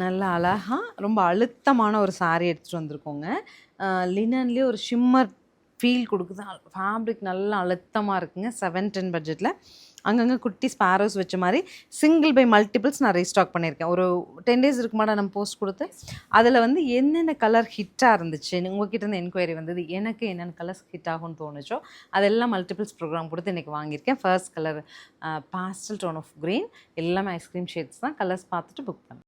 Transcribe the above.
நல்லா அழகா ரொம்ப அழுத்தமான ஒரு சாரி எடுத்துகிட்டு வந்திருக்கோங்க. லினன்லேயே ஒரு ஷிம்மர் ஃபீல் கொடுக்குது. ஃபேப்ரிக் நல்லா அழுத்தமாக இருக்குங்க. 710 பட்ஜெட்டில் அங்கங்கே குட்டி ஸ்பேரோஸ் வச்ச மாதிரி சிங்கிள் பை மல்டிபிள்ஸ் நான் ரீஸ்டாக் பண்ணியிருக்கேன். ஒரு 10 டேஸ் இருக்கு மாட்டா நம்ம போஸ்ட் கொடுத்து அதில் வந்து என்னென்ன கலர் ஹிட்டாக இருந்துச்சு உங்ககிட்ட இருந்து என்கொயரி வந்தது, எனக்கு என்னென்ன கலர்ஸ் ஹிட் ஆகும்னு தோணுச்சோ அதெல்லாம் மல்டிபிள்ஸ் ப்ரோக்ராம் கொடுத்து இன்றைக்கி வாங்கியிருக்கேன். First colour pastel tone of green, எல்லாமே ஐஸ்கிரீம் ஷேட்ஸ் தான். கலர்ஸ் பார்த்துட்டு புக் பண்ணேன்.